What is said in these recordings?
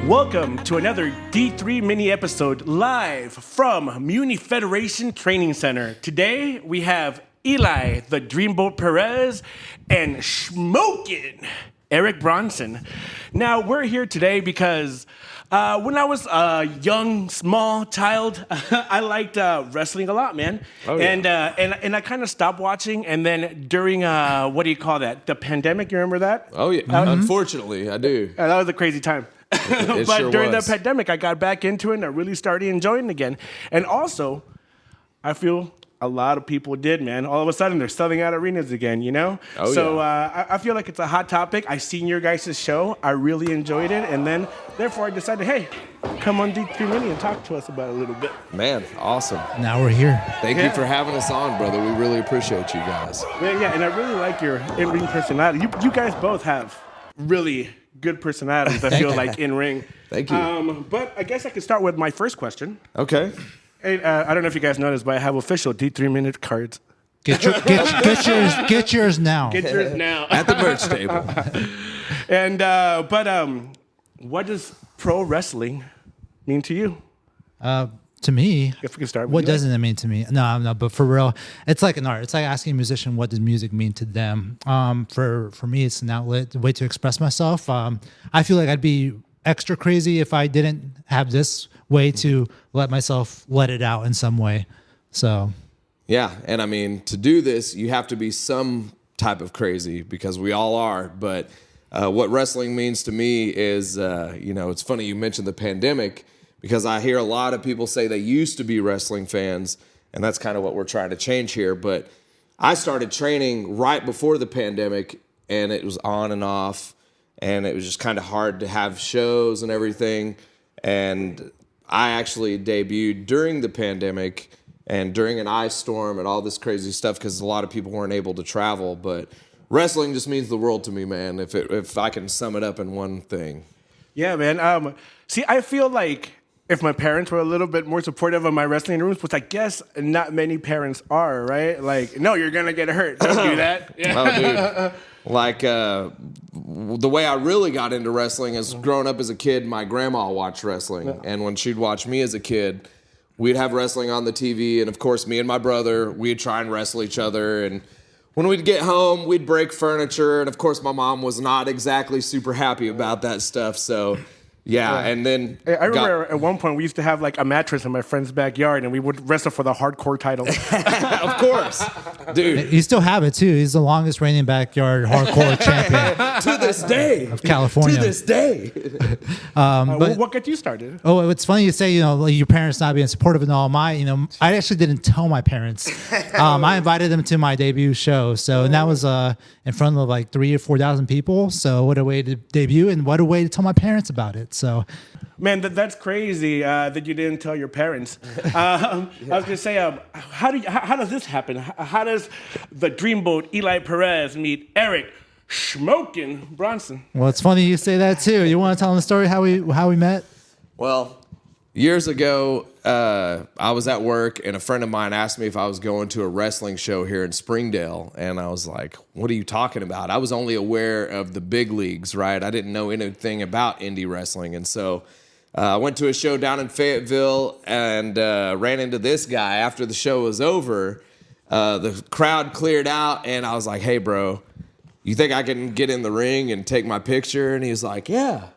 Welcome to another D3 mini episode live from Mutiny Federation Training Center. Today we have Eli, the Dreamboat Perez, and Smokin, Eric Bronson. Now we're here today because when I was a young, small child, I liked wrestling a lot, man. Oh, yeah. And I kind of stopped watching. And then during what do you call that? The pandemic. You remember that? Oh yeah. Unfortunately, I do. That was a crazy time. It But sure during was. the pandemic, I got back into it and I really started enjoying it again. And also, I feel a lot of people did, man. All of a sudden, they're selling out arenas again, you know? Oh, so yeah. I feel like it's a hot topic. I seen your guys' show. I really enjoyed it. And then, therefore, I decided, hey, come on D3 Mini and talk to us about it a little bit. Man, awesome. Now we're here. Thank you for having us on, brother. We really appreciate you guys. Yeah, and I really like your in-ring personality. You guys both have really good personalities, I feel like, in-ring. Thank you. But I guess I could start with my first question. Okay. Hey, I don't know if you guys noticed, but I have official D3 Minute cards. Get yours now. Get yours now. At the merch table. And what does pro wrestling mean to you? To me, If we can start with what you. doesn't it mean to me? No, but for real, it's like an art. It's like asking a musician, what does music mean to them? For me, it's an outlet, a way to express myself. I feel like I'd be extra crazy if I didn't have this way to let myself let it out in some way. So, Yeah, and I mean, to do this, you have to be some type of crazy because we all are. But what wrestling means to me is, it's funny you mentioned the pandemic because I hear a lot of people say they used to be wrestling fans, and that's kind of what we're trying to change here. But I started training right before the pandemic, and it was on and off, and it was just kind of hard to have shows and everything. And I actually debuted during the pandemic and during an ice storm and all this crazy stuff because a lot of people weren't able to travel. But wrestling just means the world to me, man, if I can sum it up in one thing. Yeah, man. See, I feel like if my parents were a little bit more supportive of my wrestling rooms, which I guess not many parents are, right? Like, no, you're going to get hurt. Don't do that. Yeah. Oh, dude. Like, the way I really got into wrestling is growing up as a kid, my grandma watched wrestling. Yeah. And when she'd watch me as a kid, we'd have wrestling on the TV. And, of course, me and my brother, we'd try and wrestle each other. And when we'd get home, we'd break furniture. And, of course, my mom was not exactly super happy about that stuff. So, yeah, and then I remember at one point we used to have like a mattress in my friend's backyard and we would wrestle for the hardcore title. Of course. Dude. you still have it too. He's the longest reigning backyard hardcore champion To this day. of California. To this day. But what got you started? oh, it's funny you say, like your parents not being supportive and all. I actually didn't tell my parents. I invited them to my debut show. So, and that was in front of like 3,000 or 4,000 people. So what a way to debut and what a way to tell my parents about it. So, Man, that's crazy that you didn't tell your parents. I was going to say, how does this happen? How does the Dreamboat Eli Perez meet Eric Smokin Bronson? well, it's funny you say that too. You want to tell them the story how we met? Well, years ago, I was at work, and a friend of mine asked me if I was going to a wrestling show here in Springdale, and I was like, what are you talking about? I was only aware of the big leagues, right? I didn't know anything about indie wrestling, and so I went to a show down in Fayetteville and ran into this guy after the show was over. The crowd cleared out, and I was like, hey, bro, you think I can get in the ring and take my picture? And he was like, yeah.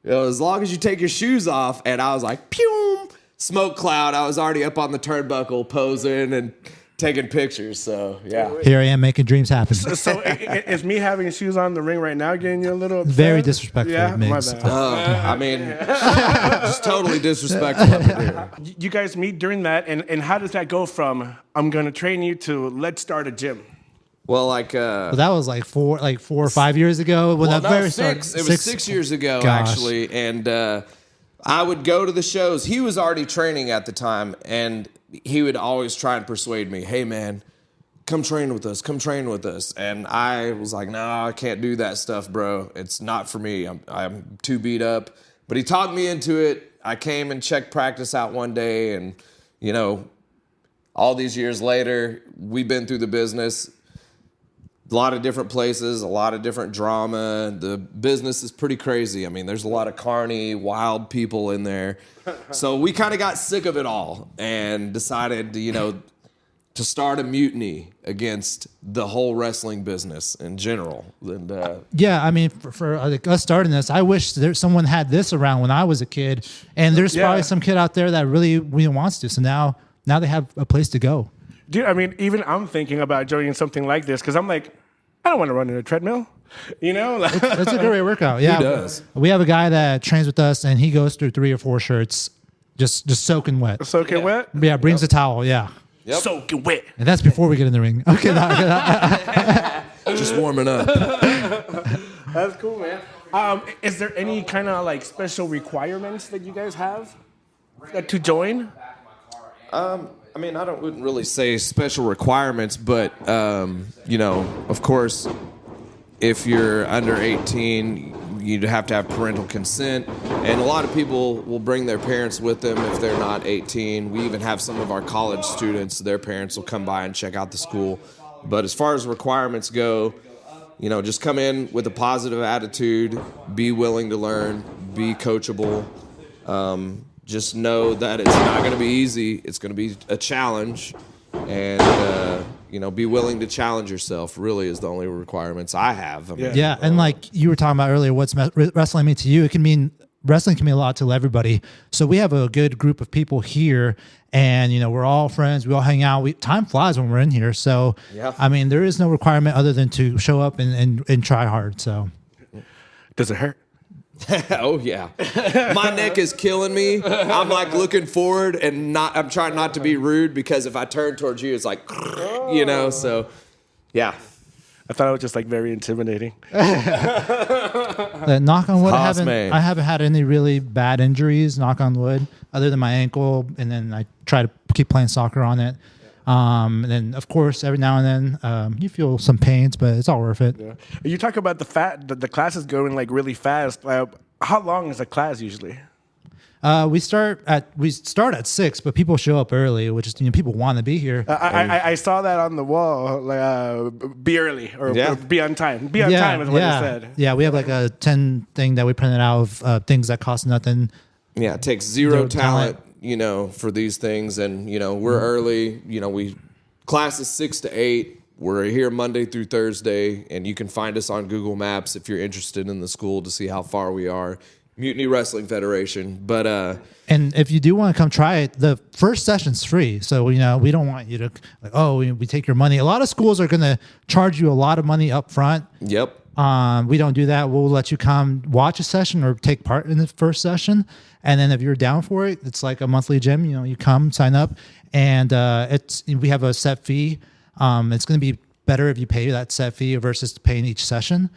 As long as you take your shoes off. And I was like, pew, smoke cloud. I was already up on the turnbuckle posing and taking pictures. So, yeah. Here I am making dreams happen. So is me having shoes on the ring right now getting you a little upset? Very disrespectful, Yeah, my Miggs. bad. I mean, just totally disrespectful up here. You guys meet during that, and how does that go from I'm going to train you to let's start a gym? Well, like... Well, that was like 4 or 5 years ago. When Well, that no, very six. started. It was 6 years ago, Gosh. actually. And I would go to the shows. He was already training at the time, and he would always try and persuade me, hey, man, come train with us. Come train with us. And I was like, no, I can't do that stuff, bro. It's not for me. I'm too beat up. But he talked me into it. I came and checked practice out one day, and, all these years later, we've been through the business. a lot of different places, a lot of different drama. The business is pretty crazy. I mean, there's a lot of carny, wild people in there. So we kind of got sick of it all and decided, to start a mutiny against the whole wrestling business in general. And yeah, I mean, for like us starting this, I wish someone had this around when I was a kid. And there's probably some kid out there that really wants to. So now they have a place to go. Dude, I mean, even I'm thinking about joining something like this because I'm like, I don't want to run in a treadmill. It's a great workout. Yeah, He does. We have a guy that trains with us, and he goes through 3 or 4 shirts, just soaking wet. Soaking wet? Yeah, brings a towel. Yeah, Yep. Soaking wet. and that's before we get in the ring. Okay, Just warming up. That's cool, man. Is there any kind of like special requirements that you guys have to join? I mean, wouldn't really say special requirements, but, of course, if you're under 18, you'd have to have parental consent. And a lot of people will bring their parents with them if they're not 18. We even have some of our college students, their parents will come by and check out the school. But as far as requirements go, just come in with a positive attitude, be willing to learn, be coachable. Just know that it's not going to be easy. It's going to be a challenge. And, be willing to challenge yourself really is the only requirements I have. I mean, yeah, and like you were talking about earlier, what's wrestling mean to you? Wrestling can mean a lot to everybody. So we have a good group of people here, and we're all friends. We all hang out. Time flies when we're in here. So I mean, there is no requirement other than to show up and try hard. So Does it hurt? Oh yeah, my neck is killing me. I'm like looking forward and I'm trying not to be rude because if I turn towards you, it's like, So, yeah. I thought it was just like very intimidating. Knock on wood, I haven't had any really bad injuries. Knock on wood, other than my ankle, and then I try to keep playing soccer on it. And then, of course, every now and then you feel some pains, but it's all worth it. Yeah. You talk about the classes going like really fast. How long is a class usually? We start at 6, but people show up early, which is people want to be here. I saw that on the wall. Be early or be on time. Be on time is what it said. Yeah, we have like a 10 thing that we printed out of things that cost nothing. Yeah, it takes zero talent. For these things. And, we're early. Class is 6 to 8. We're here Monday through Thursday. And you can find us on Google Maps if you're interested in the school to see how far we are. Mutiny Wrestling Federation. But and if you do want to come try it, the first session's free. So, we don't want you to, we take your money. A lot of schools are going to charge you a lot of money up front. Yep. We don't do that. We'll let you come watch a session or take part in the first session. And then if you're down for it, it's like a monthly gym. You come, sign up, and we have a set fee. It's going to be better if you pay that set fee versus paying each session.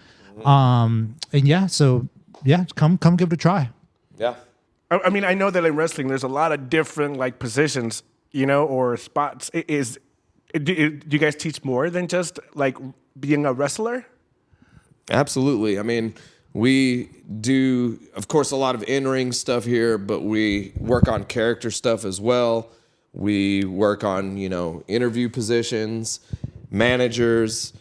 Come give it a try. Yeah. I mean, I know that in wrestling, there's a lot of different like positions, or spots. Do you guys teach more than just like being a wrestler? Absolutely. I mean, we do, of course, a lot of in-ring stuff here, but we work on character stuff as well. We work on, interview positions, managers,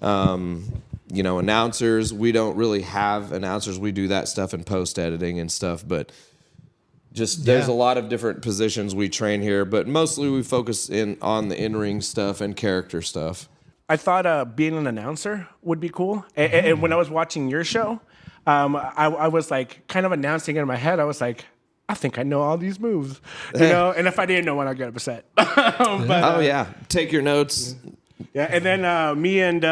announcers. We don't really have announcers. We do that stuff in post-editing and stuff, but there's a lot of different positions we train here, but mostly we focus on the in-ring stuff and character stuff. I thought being an announcer would be cool. And when I was watching your show, I was like kind of announcing in my head. I was like, I think I know all these moves, And if I didn't know one, I'd get upset. Take your notes. Yeah, and then me and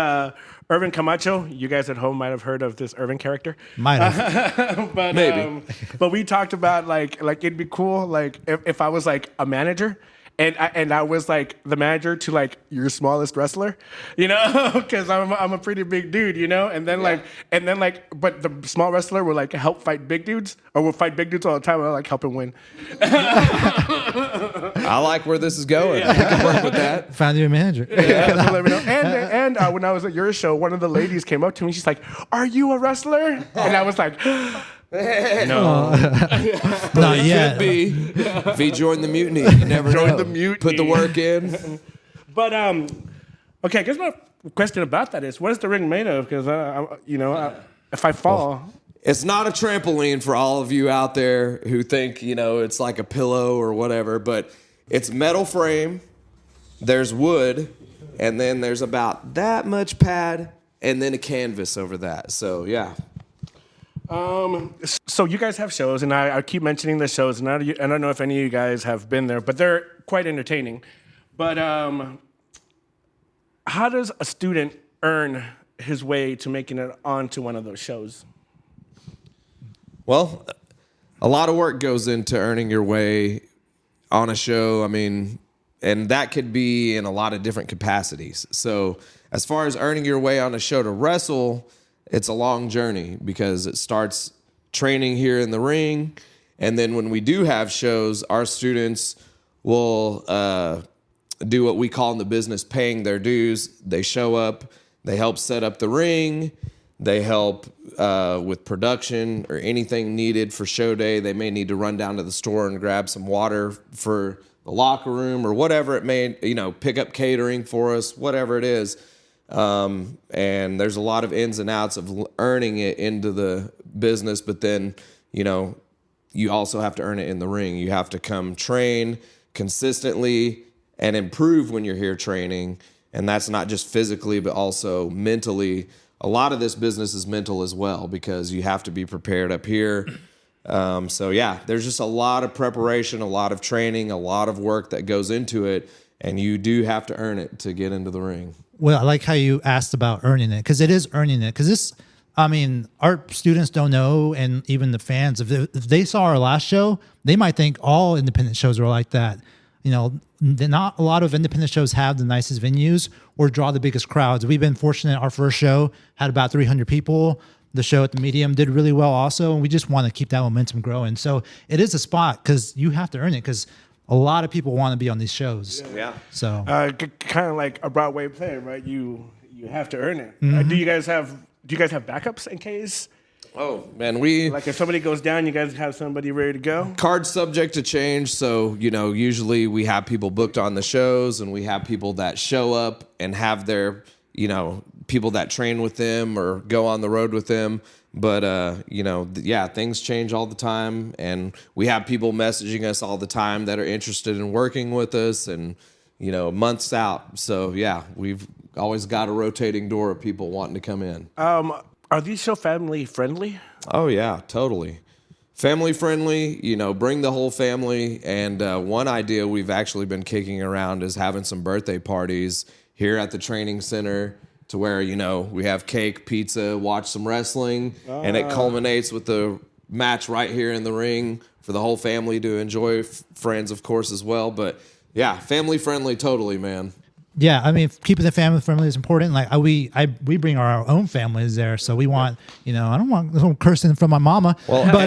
Irvin Camacho. You guys at home might have heard of this Irvin character. Might have, but maybe. But we talked about like it'd be cool like if I was like a manager. And I was like the manager to like your smallest wrestler, because I'm a pretty big dude, And then but the small wrestler will like help fight big dudes, or will fight big dudes all the time, and I like help him win. I like where this is going. Yeah. I can work with that. Found you a manager. Yeah, so let me know. And when I was at your show, one of the ladies came up to me. She's like, "Are you a wrestler?" And I was like. No. Not yet. Could be. If he joined the mutiny, you never know. The mutiny. Put the work in. But okay, I guess my question about that is, what is the ring made of? Because if I fall, It's not a trampoline for all of you out there who think, it's like a pillow or whatever, but it's metal frame, there's wood, and then there's about that much pad, and then a canvas over that. So, yeah. so you guys have shows, and I keep mentioning the shows, and I don't know if any of you guys have been there, but they're quite entertaining. But how does a student earn his way to making it onto one of those shows? Well, a lot of work goes into earning your way on a show. I mean, and that could be in a lot of different capacities. So as far as earning your way on a show to wrestle, it's a long journey because it starts training here in the ring. And then when we do have shows, our students will do what we call in the business paying their dues. They show up, they help set up the ring, they help with production or anything needed for show day. They may need to run down to the store and grab some water for the locker room or whatever it may, pick up catering for us, whatever it is. And there's a lot of ins and outs of earning it into the business, but then, you also have to earn it in the ring. You have to come train consistently and improve when you're here training. And that's not just physically, but also mentally. A lot of this business is mental as well because you have to be prepared up here. So yeah, there's just a lot of preparation, a lot of training, a lot of work that goes into it. And you do have to earn it to get into the ring. Well, I like how you asked about earning it because it is earning it. Because our students don't know, and even the fans, if they saw our last show, they might think all independent shows are like that. Not a lot of independent shows have the nicest venues or draw the biggest crowds. We've been fortunate. Our first show had about 300 people. The show at the Medium did really well also, and we just want to keep that momentum growing. So it is a spot because you have to earn it because a lot of people want to be on these shows. Yeah. So kind of like a Broadway play, right? You have to earn it. Mm-hmm. Do you guys have backups in case? Oh, man, Like if somebody goes down, you guys have somebody ready to go? Card's subject to change. So, usually we have people booked on the shows and we have people that show up and have their, people that train with them or go on the road with them. But, things change all the time. And we have people messaging us all the time that are interested in working with us and, months out. So, yeah, we've always got a rotating door of people wanting to come in. Are these show family friendly? Oh, yeah, totally. Family friendly, bring the whole family. And one idea we've actually been kicking around is having some birthday parties here at the training center to where, we have cake, pizza, watch some wrestling, and it culminates with the match right here in the ring for the whole family to enjoy, friends, of course, as well. But, yeah, family friendly totally, man. yeah, keeping the family friendly is important. Like we bring our own families there, so we want, I don't want someone cursing from my mama. Well, but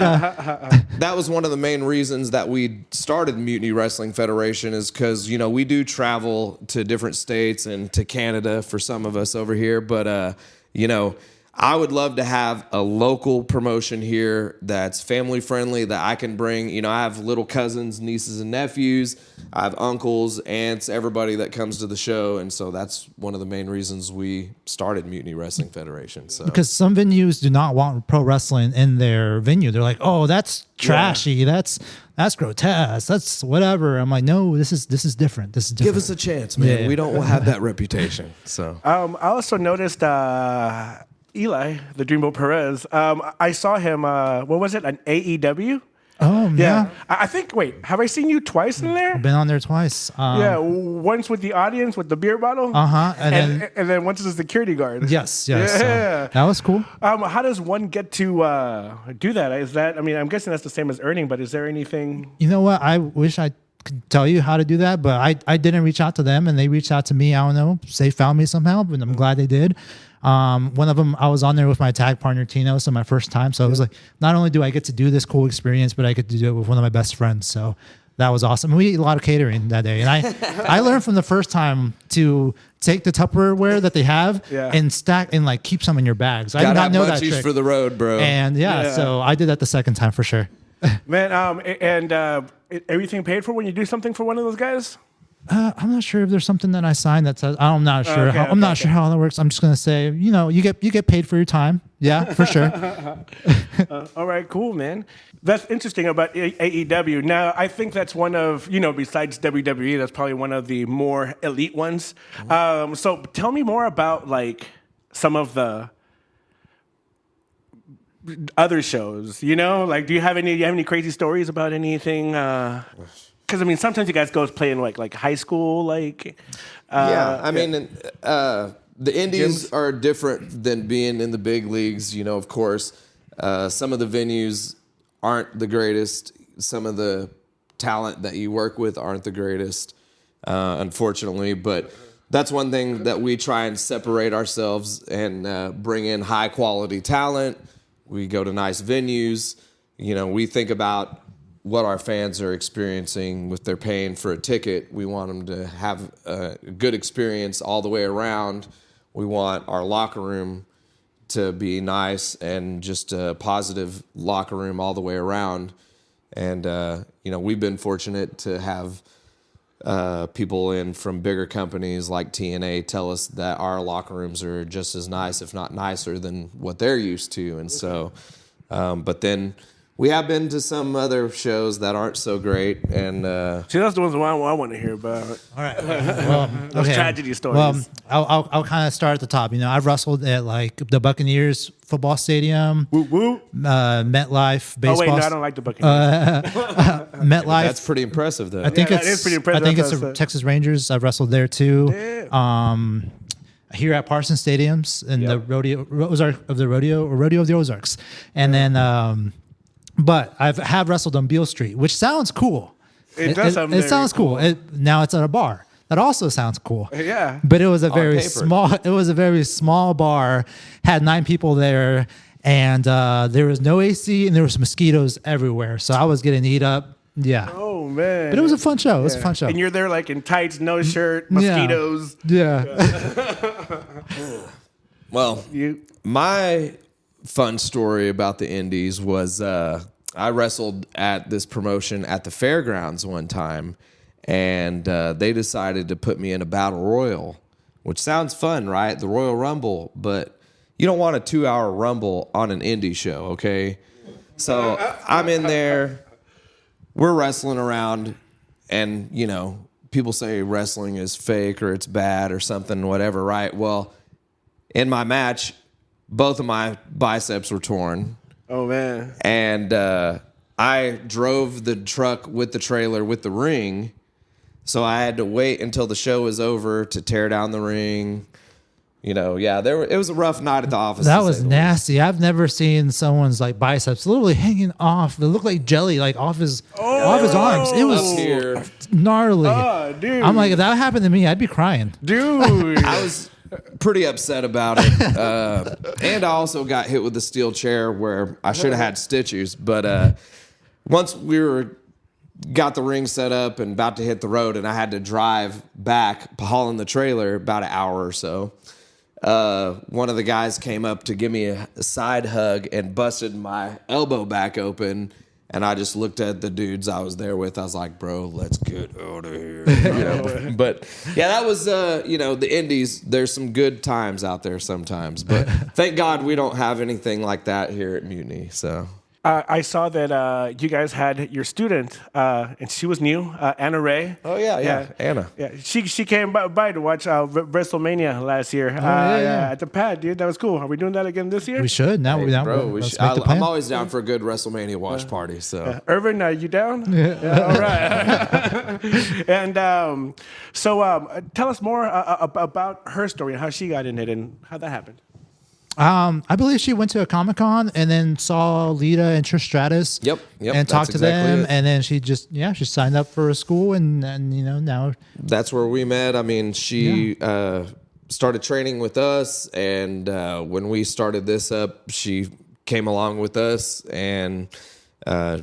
that was one of the main reasons that we started Mutiny Wrestling Federation is because, we do travel to different states and to Canada for some of us over here. But, I would love to have a local promotion here that's family friendly that I can bring. I have little cousins, nieces, and nephews. I have uncles, aunts, everybody that comes to the show. And so that's one of the main reasons we started Mutiny Wrestling Federation. So because some venues do not want pro wrestling in their venue. They're like, oh, that's trashy. Yeah. That's grotesque. That's whatever. I'm like, no, this is different. This is different. give us a chance, man. Yeah. We don't have that reputation. So I also noticed Eli, the Dreamboat Perez. I saw him. What was it? An AEW. Oh yeah. I think. Wait, have I seen you twice in there? I've been on there twice. Yeah, once with the audience with the beer bottle. And then once as a security guard. Yes. Yeah. So that was cool. How does one get to do that? Is that? I'm guessing that's the same as earning. But is there anything? You know what? I wish I could tell you how to do that, but I didn't reach out to them, and they reached out to me. I don't know. They found me somehow, but I'm glad they did. One of them, I was on there with my tag partner Tino, so my first time. So it was like, not only do I get to do this cool experience, but I get to do it with one of my best friends. So that was awesome. We ate a lot of catering that day, and I learned from the first time to take the Tupperware that they have and stack and like keep some in your bags. I did not know that trick for the road, bro. And so I did that the second time for sure. Man, and everything paid for when you do something for one of those guys? I'm not sure if there's something that I signed that says. I'm not sure. Okay, I'm not sure how that works. I'm just gonna say, you get paid for your time. Yeah, for sure. All right, cool, man. That's interesting about AEW. Now, I think that's one of, besides WWE, that's probably one of the more elite ones. So tell me more about like some of the other shows, like do you have any crazy stories about anything? Because I mean, sometimes you guys go play in like high school, like I mean, the indies are different than being in the big leagues. Of course, some of the venues aren't the greatest. Some of the talent that you work with aren't the greatest, unfortunately. But that's one thing that we try and separate ourselves and bring in high quality talent. We go to nice venues. We think about what our fans are experiencing with their paying for a ticket. We want them to have a good experience all the way around. We want our locker room to be nice and just a positive locker room all the way around. And, we've been fortunate to have people in from bigger companies like TNA tell us that our locker rooms are just as nice, if not nicer, than what they're used to. And so, but then we have been to some other shows that aren't so great, and see, that's the ones I want to hear about. All right. Well, Those tragedy stories. Well, I'll kind of start at the top. I've wrestled at like the Buccaneers football stadium, MetLife baseball. Oh wait, no, I don't like the Buccaneers. MetLife. that's pretty impressive, though. I think that is pretty impressive. I think it's That's the Texas Rangers. I've wrestled there too. Yeah. Here at Parsons Stadiums in the rodeo of the Ozarks, and then. But I have wrestled on Beale Street, which sounds cool. It does sound very sounds cool. Now it's at a bar. That also sounds cool. Yeah. But it was a very paper. small. It was a very small bar. Had 9 people there, and there was no AC, and there was mosquitoes everywhere. So I was getting eat up. Yeah. Oh man. But it was a fun show. It was a fun show. And you're there like in tights, no shirt, mosquitoes. Yeah. Well, my fun story about the indies was I wrestled at this promotion at the fairgrounds one time, and they decided to put me in a battle royal, which sounds fun, right? The Royal Rumble, but you don't want a 2-hour rumble on an indie show, okay? So I'm in there, we're wrestling around, and people say wrestling is fake or it's bad or something, whatever, right? Well, in my match, both of my biceps were torn. Oh, man. And I drove the truck with the trailer with the ring, so I had to wait until the show was over to tear down the ring. It was a rough night at the office. That was nasty. I've never seen someone's like biceps literally hanging off. It looked like jelly, like off his arms. It was here. gnarly. Oh, dude. I'm like, if that happened to me, I'd be crying. Dude. I was pretty upset about it. And I also got hit with a steel chair where I should have had stitches. But once we got the ring set up and about to hit the road, and I had to drive back, hauling the trailer about an hour or so, one of the guys came up to give me a side hug and busted my elbow back open. And I just looked at the dudes I was there with. I was like, bro, let's get out of here. But yeah, that was, the indies. There's some good times out there sometimes. But thank God we don't have anything like that here at Mutiny. So I saw that you guys had your student, and she was new, Anna Ray. Oh, yeah. Anna. Yeah, she came by to watch WrestleMania last year at the pad, dude. That was cool. Are we doing that again this year? We should. Now we Let's make the plan. I'm always down for a good WrestleMania watch party. So Irvin, are you down? Yeah. All right. And so tell us more about her story, how she got in it, and how that happened. I believe she went to a Comic-Con and then saw Lita and Trish Stratus. Yep. And talked to them, and then she signed up for a school, and now that's where we met. I mean, she started training with us, and when we started this up, she came along with us, and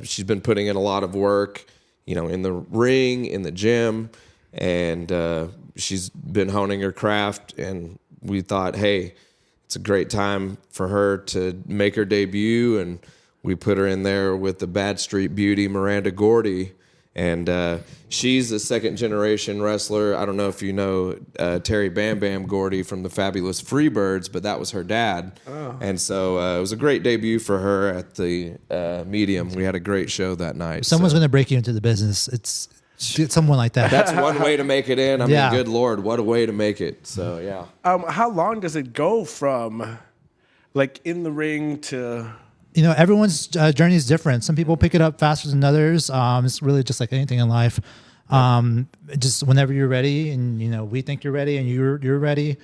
she's been putting in a lot of work, in the ring, in the gym, and she's been honing her craft, and we thought, hey, it's a great time for her to make her debut, and we put her in there with the Bad Street Beauty, Miranda Gordy, And she's a second-generation wrestler. I don't know if you know Terry Bam Bam Gordy from the Fabulous Freebirds, but that was her dad. Oh. And so it was a great debut for her at the Medium. We had a great show that night. If someone's going to break you into the business, it's someone like that. That's one way to make it in. I mean, good Lord, what a way to make it. So, yeah. How long does it go from, like, in the ring to... You know, everyone's journey is different. Some people pick it up faster than others. It's really just like anything in life. Just whenever you're ready, and you know we think you're ready, and you're ready,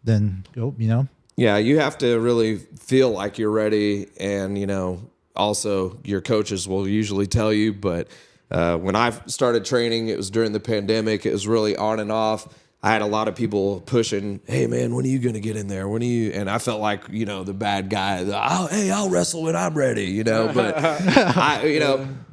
then go. You know. Yeah, you have to really feel like you're ready, and you know, also your coaches will usually tell you. But when I started training, it was during the pandemic. It was really on and off. I had a lot of people pushing, hey, man, when are you going to get in there? When are you? And I felt like, you know, the bad guy. I'll wrestle when I'm ready, you know. But,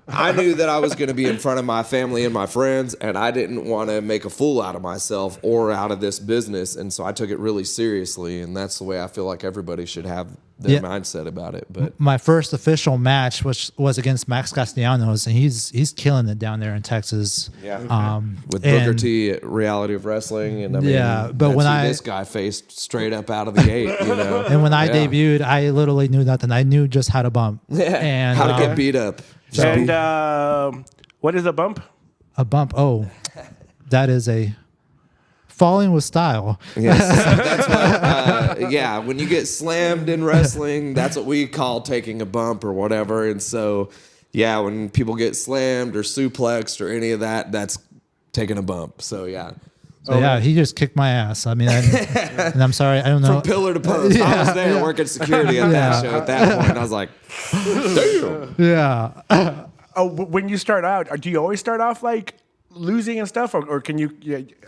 I knew that I was going to be in front of my family and my friends, and I didn't want to make a fool out of myself or out of this business. And so I took it really seriously, and that's the way I feel like everybody should have their mindset about it. But my first official match was against Max Castellanos, and he's killing it down there in Texas. Yeah, with Booker T at Reality of Wrestling, and I mean, but when this guy faced straight up out of the gate, you know. And when I debuted, I literally knew nothing. I knew just how to bump, and how to get beat up. And what is a bump? A bump. Oh, that is a falling with style. Yes, that's what, when you get slammed in wrestling, that's what we call taking a bump or whatever. And so, when people get slammed or suplexed or any of that, that's taking a bump. So, So he just kicked my ass. I mean, and I'm sorry, I don't know. From pillar to post. I was there working security at that show at that point. And I was like, damn. Yeah. When you start out, do you always start off like losing and stuff, or can you?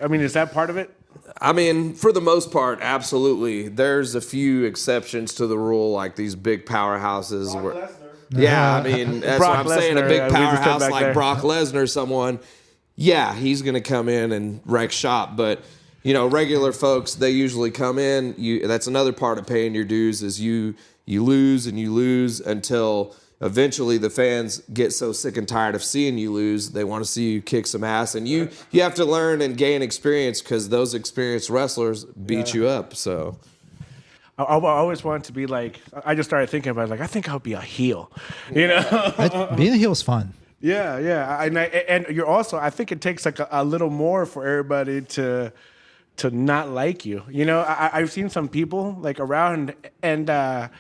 I mean, is that part of it? I mean, for the most part, absolutely. There's a few exceptions to the rule, like these big powerhouses. I mean, that's Brock what I'm saying. Lesnar, A big powerhouse like there. Brock Lesnar, someone. Yeah, he's going to come in and wreck shop. But, you know, regular folks, they usually come in. That's another part of paying your dues is you lose and you lose until eventually the fans get so sick and tired of seeing you lose. They want to see you kick some ass. And you have to learn and gain experience because those experienced wrestlers beat you up. So I always wanted to be like, I just started thinking about it, like, I think I'll be a heel. You know? Being a heel is fun. Yeah. And you're also, I think it takes like a little more for everybody to not like you. You know, I've seen some people like around and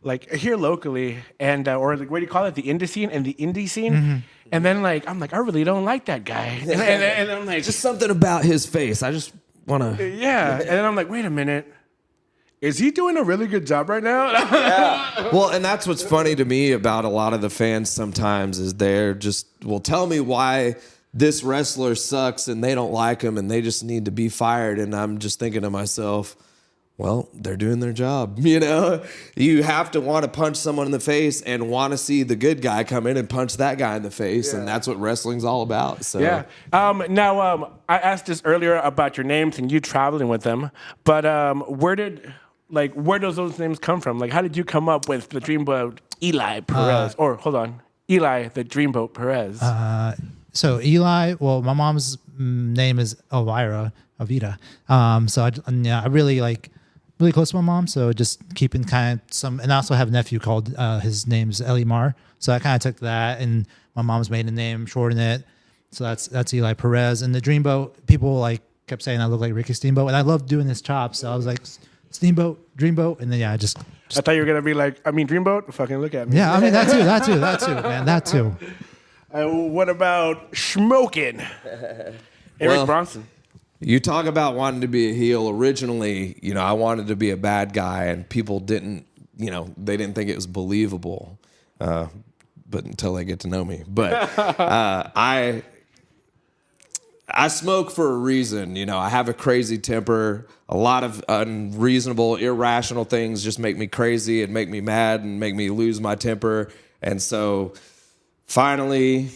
like here locally and or like, what do you call it? The indie scene and the indie scene. Mm-hmm. And then like, I'm like, I really don't like that guy. And I'm like, just something about his face. I just want to. Yeah. And then I'm like, wait a minute. Is he doing a really good job right now? Yeah. Well, and that's what's funny to me about a lot of the fans sometimes is they're just, well, tell me why this wrestler sucks and they don't like him and they just need to be fired. And I'm just thinking to myself, well, they're doing their job. You know, you have to want to punch someone in the face and want to see the good guy come in and punch that guy in the face. Yeah. And that's what wrestling's all about. So yeah. Now, I asked this earlier about your names and you traveling with them, but where does those names come from? Like, how did you come up with the Dreamboat Eli Perez? Eli the Dreamboat Perez. So Eli, well, my mom's name is Elvira. So I really really close to my mom. So just keeping kind of some, and I also have a nephew called, his name's Elimar. So I kind of took that and my mom's maiden name, shortened it. So that's Eli Perez. And the Dreamboat, people like kept saying I look like Ricky Steamboat, and I love doing this chop. So I was like, Steamboat, Dreamboat, and then I just I thought you were gonna be like, Dreamboat, fucking look at me. Yeah, I mean that too, man, that too. What about Smokin? Eric Bronson. You talk about wanting to be a heel. Originally, you know, I wanted to be a bad guy, and people didn't, you know, they didn't think it was believable. But until they get to know me, but I smoke for a reason. You know, I have a crazy temper. A lot of unreasonable, irrational things just make me crazy and make me mad and make me lose my temper. And so finally,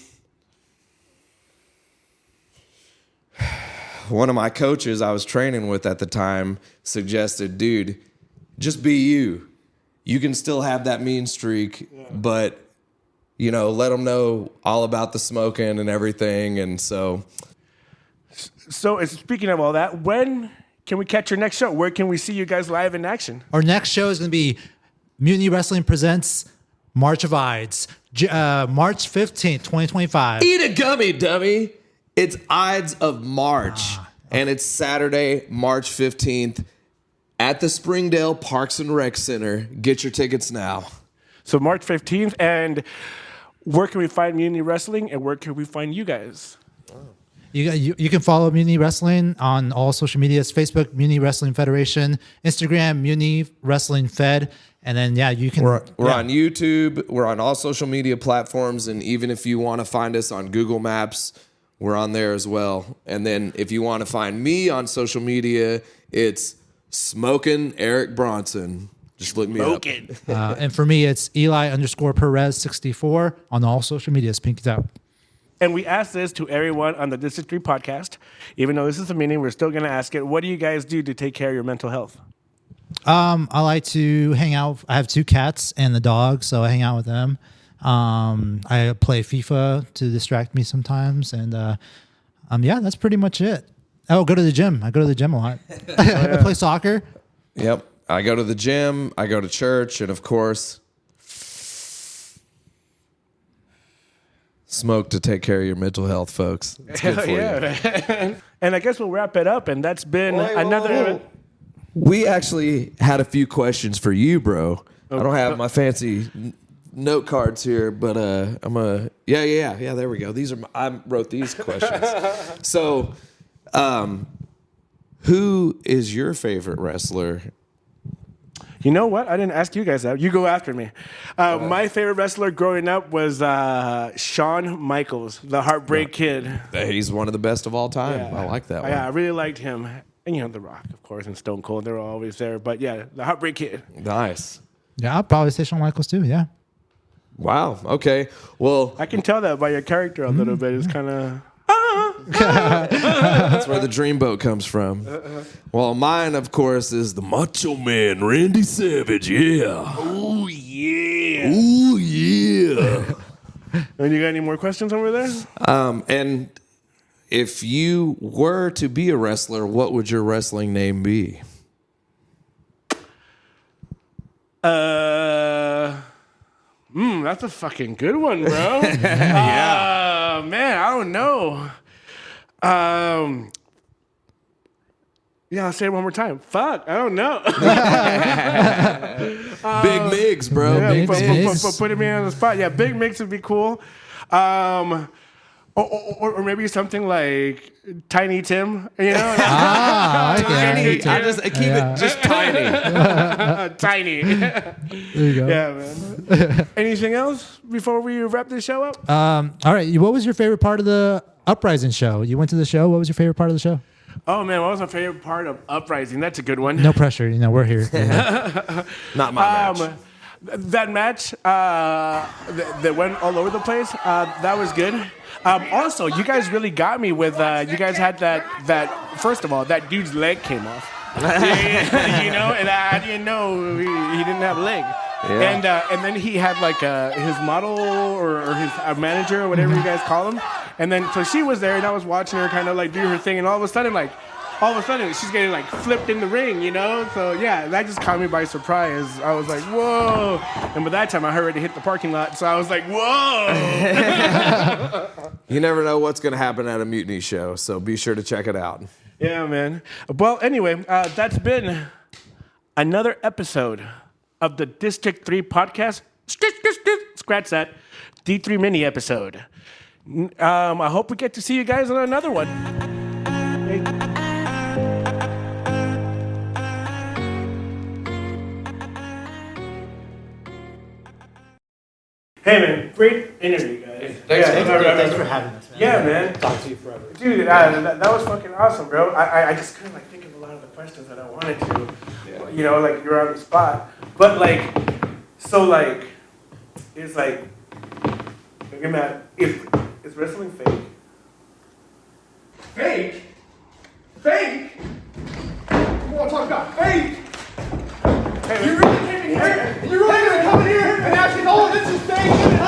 one of my coaches I was training with at the time suggested, dude, just be you. You can still have that mean streak, but let them know all about the Smokin and everything. And so, speaking of all that, when can we catch your next show? Where can we see you guys live in action? Our next show is going to be Mutiny Wrestling presents March of Ides, March 15th, 2025. eat a gummy, dummy. It's Ides of March, and it's Saturday, March 15th at the Springdale Parks and Rec Center. Get your tickets now. So March 15th, and where can we find Mutiny Wrestling, and where can we find you guys? You can follow Mutiny Wrestling on all social medias: Facebook, Mutiny Wrestling Federation; Instagram, Mutiny Wrestling Fed. And then, you can. We're on YouTube. We're on all social media platforms. And even if you want to find us on Google Maps, we're on there as well. And then if you want to find me on social media, it's Smokin Eric Bronson. Just look me up. And for me, it's Eli_Perez 64 on all social medias. Pinkies out. And we asked this to everyone on the District 3 podcast. Even though this is a meeting, we're still going to ask it. What do you guys do to take care of your mental health? I like to hang out. I have 2 cats and the dog, so I hang out with them. I play FIFA to distract me sometimes, and that's pretty much it. Oh, go to the gym. I go to the gym a lot. I play soccer. Yep. I go to the gym. I go to church, and of course, smoke to take care of your mental health, folks. It's good for you. And I guess we'll wrap it up. And that's been another. We actually had a few questions for you, bro. I don't have my fancy note cards here, but I'm a yeah. There we go. I wrote these questions. So, who is your favorite wrestler? You know what? I didn't ask you guys that. You go after me. My favorite wrestler growing up was Shawn Michaels, the Heartbreak Kid. He's one of the best of all time. Yeah. I like that one. Yeah, I really liked him. And The Rock, of course, and Stone Cold. They were always there. But yeah, the Heartbreak Kid. Nice. Yeah, I'll probably say Shawn Michaels too. Yeah. Wow. Okay. Well, I can tell that by your character a little bit. It's kind of. That's where the dreamboat comes from. Well, mine, of course, is the Macho Man, Randy Savage. Yeah. Oh, yeah. Ooh, yeah. And you got any more questions over there? And if you were to be a wrestler, what would your wrestling name be? That's a fucking good one, bro. Yeah. Man, I don't know. I'll say it one more time. Fuck, I don't know. Big Miggs, bro. Yeah, Big Miggs. for putting me on the spot. Yeah, Big Mix would be cool. Or maybe something like Tiny Tim, you know? Tiny. I keep it just tiny. Tiny. There you go. Yeah, man. Anything else before we wrap this show up? All right. What was your favorite part of the Uprising show? You went to the show. What was your favorite part of the show? Oh, man, what was my favorite part of Uprising? That's a good one. No pressure. We're here. Not my match. That match that went all over the place, that was good. Also, you guys really got me with, you guys had that first of all, that dude's leg came off. And I didn't know he didn't have a leg. Yeah. And then he had like his model or his manager or whatever you guys call him. And then so she was there and I was watching her kind of like do her thing, and all of a sudden she's getting like flipped in the ring, So yeah, that just caught me by surprise. I was like, whoa. And by that time I already hit the parking lot, so I was like, whoa. You never know what's going to happen at a Mutiny show, so be sure to check it out. Yeah, man. Well, anyway, that's been another episode of the District 3 podcast. Scratch that. D3 mini episode. I hope we get to see you guys on another one. Hey, man, great interview, guys. Thanks for having us, man. Yeah, man. Talk to you forever. Dude, that was fucking awesome, bro. I just couldn't think of a lot of the questions that I wanted to. Yeah. You're on the spot. But it's like, look at that. Is wrestling fake? Fake? Fake? You want to talk about fake? Hey, you really came in here? You really gonna come in here and ask me, oh, this is fake?